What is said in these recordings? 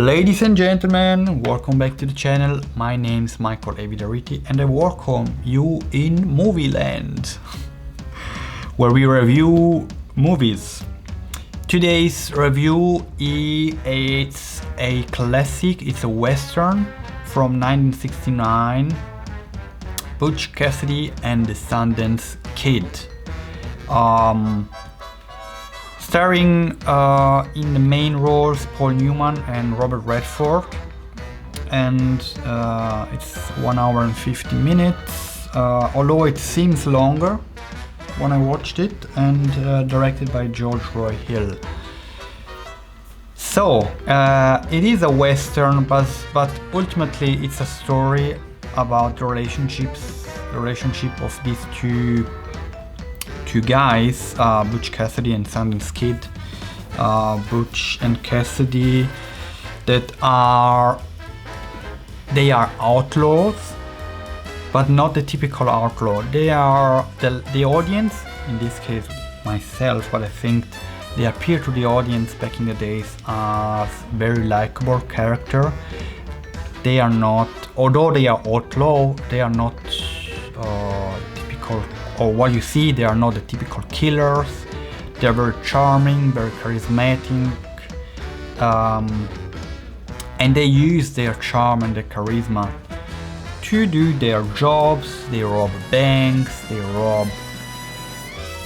Ladies and gentlemen, welcome back to the channel. My name is Michael Evidariti and I welcome you in Movie Land, where we review movies. Today's review is a classic, it's a western from 1969, Butch Cassidy and the Sundance Kid. Starring in the main roles Paul Newman and Robert Redford, and it's 1 hour and 50 minutes, although it seems longer when I watched it, and directed by George Roy Hill. So it is a western, but ultimately it's a story about the relationship of these two guys, Butch Cassidy and Sundance Kid. Butch and Cassidy, they are outlaws, but not the typical outlaw. They are the audience, in this case myself, but I think they appear to the audience back in the days as very likable character. They are not, although they are outlaw, they are not typical, or what you see, they are not the typical killers. They are very charming, very charismatic, and they use their charm and their charisma to do their jobs. They rob banks, they rob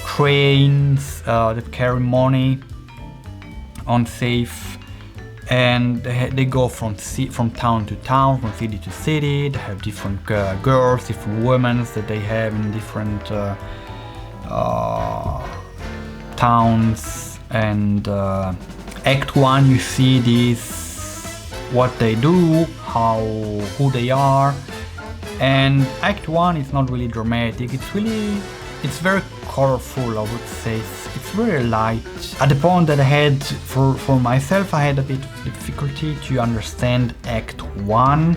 trains that carry money unsafe, and they go from town to town, from city to city. They have different girls, different women that they have in different towns. And Act 1, you see this, what they do, who they are. And Act 1 is not really dramatic. It's very colorful, I would say. It's very light. At the point that I had, for myself, I had a bit of difficulty to understand Act 1,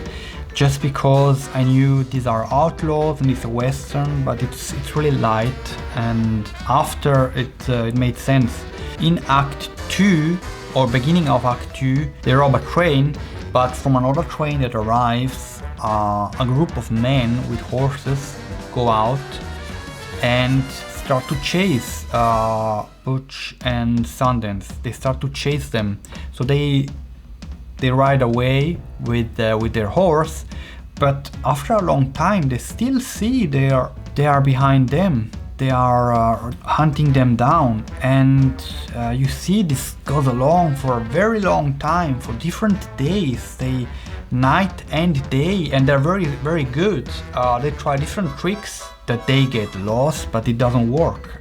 just because I knew these are outlaws and it's a western, but it's really light. And after it made sense. In Act 2, or beginning of Act 2, they rob a train, but from another train that arrives, a group of men with horses go out and start to chase Butch and Sundance. They start to chase them. So they ride away with their horse, but after a long time they still see they are behind them. They are hunting them down, and you see this goes along for a very long time, for different days. They night and day, and they're very, very good. They try different tricks that they get lost, but it doesn't work.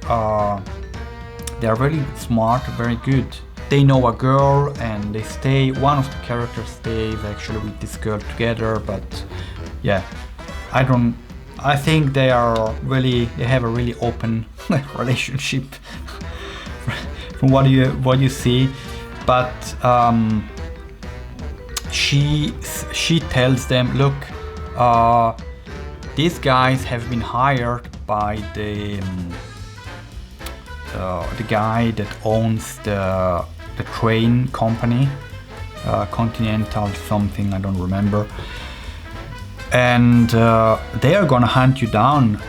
They're really smart, very good. They know a girl and they stay. One of the characters stays actually with this girl together, but yeah, I think they have a really open relationship from what you see. But she tells them, look, these guys have been hired by the guy that owns the train company, Continental something, I don't remember. And they are gonna hunt you down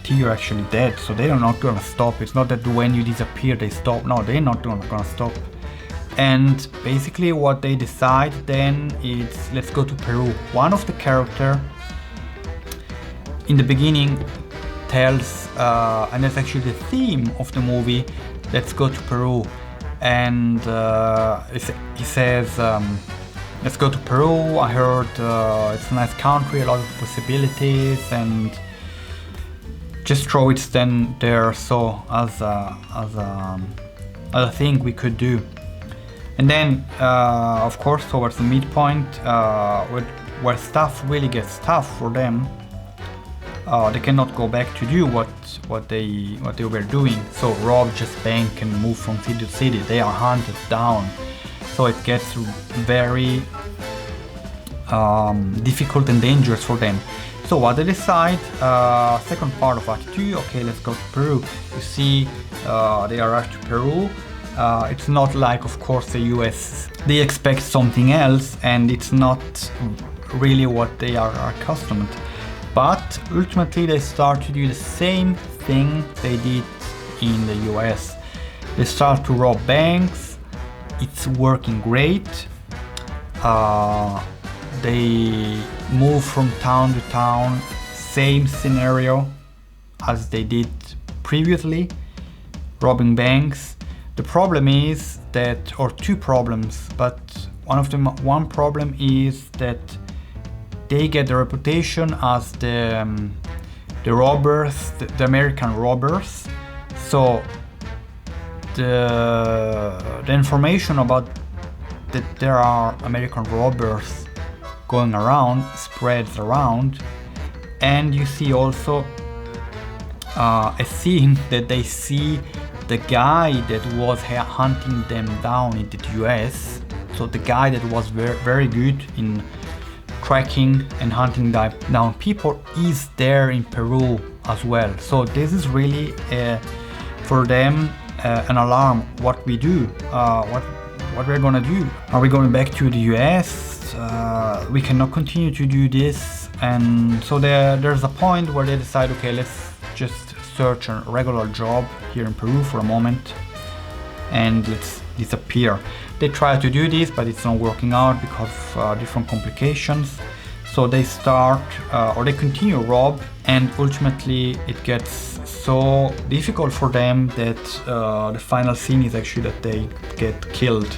till you're actually dead. So they are not gonna stop. It's not that when you disappear they stop. No, they're not gonna stop. And basically what they decide then is, let's go to Peru. One of the character in the beginning tells, and that's actually the theme of the movie, let's go to Peru. And he says, let's go to Peru. I heard it's a nice country, a lot of possibilities, and just throw it then there, so as a thing we could do. And then, of course, towards the midpoint, where stuff really gets tough for them, they cannot go back to do what they were doing. So rob just bank and move from city to city. They are hunted down. So it gets very difficult and dangerous for them. So what they decide, second part of Act 2, okay, let's go to Peru. You see, they arrive to Peru, It's not like, of course, the US. They expect something else, and it's not really what they are accustomed. But ultimately, they start to do the same thing they did in the US. They start to rob banks. It's working great. They move from town to town, same scenario as they did previously, robbing banks. The problem is that, or two problems, but one problem is that they get the reputation as the robbers, the American robbers. So the information about that there are American robbers going around spreads around, and you see also a scene that they see the guy that was hunting them down in the US. So the guy that was very good in tracking and hunting down people is there in Peru as well. So this is really for them an alarm. What we do, what we're gonna do? Are we going back to the US? We cannot continue to do this, and so there's a point where they decide, okay, let's just search a regular job here in Peru for a moment and let's disappear. They try to do this, but it's not working out because of different complications. So they start or they continue rob, and ultimately it gets so difficult for them that the final scene is actually that they get killed.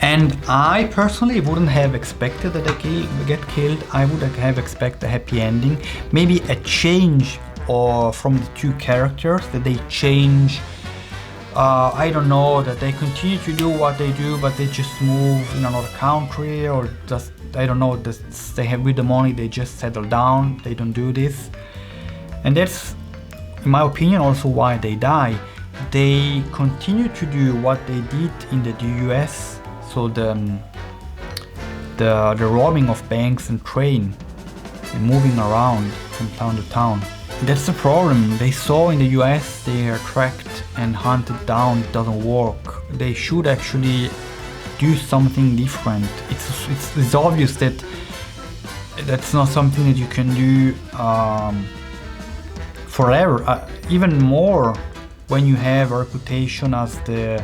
And I personally wouldn't have expected that they get killed. I would have expected a happy ending, maybe a change from the two characters, that they change. I don't know, that they continue to do what they do, but they just move in another country, or just, I don't know, they have with the money, they just settle down, they don't do this. And that's, in my opinion, also why they die. They continue to do what they did in the US, so the robbing of banks and train, and moving around from town to town. That's the problem. They saw in the US they are tracked and hunted down, it doesn't work. They should actually do something different. It's obvious that that's not something that you can do forever. Even more when you have a reputation as the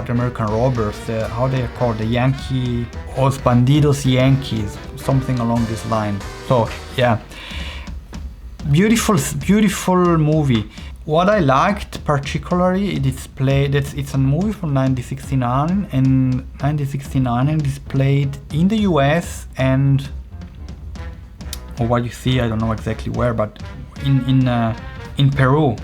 American robbers, how they are called, the Yankee, Os Bandidos Yankees, something along this line. So yeah, beautiful movie. What I liked particularly, it's a movie from 1969, and it's played in the US and, or what you see, I don't know exactly where, but in Peru.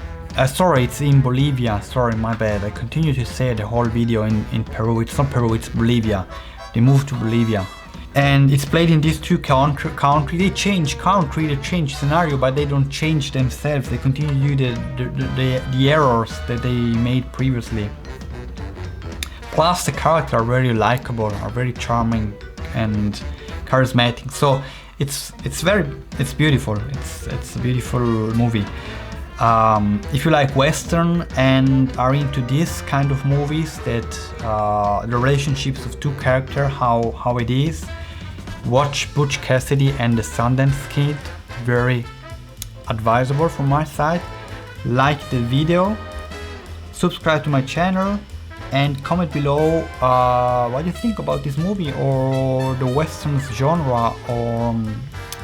Sorry, it's in Bolivia. Sorry, my bad. I continue to say the whole video in Peru. It's not Peru, it's Bolivia. They moved to Bolivia. And it's played in these two countries. They change country, they change scenario, but they don't change themselves. They continue to do the errors that they made previously. Plus the characters are very likable, are very charming and charismatic. So it's beautiful. It's a beautiful movie. If you like Western and are into this kind of movies, that the relationships of two characters, how it is, watch Butch Cassidy and the Sundance Kid. Very advisable from my side. Like the video, subscribe to my channel, and comment below what you think about this movie or the Western genre, or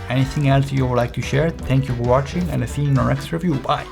anything else you would like to share. Thank you for watching, and I'll see you in our next review. Bye!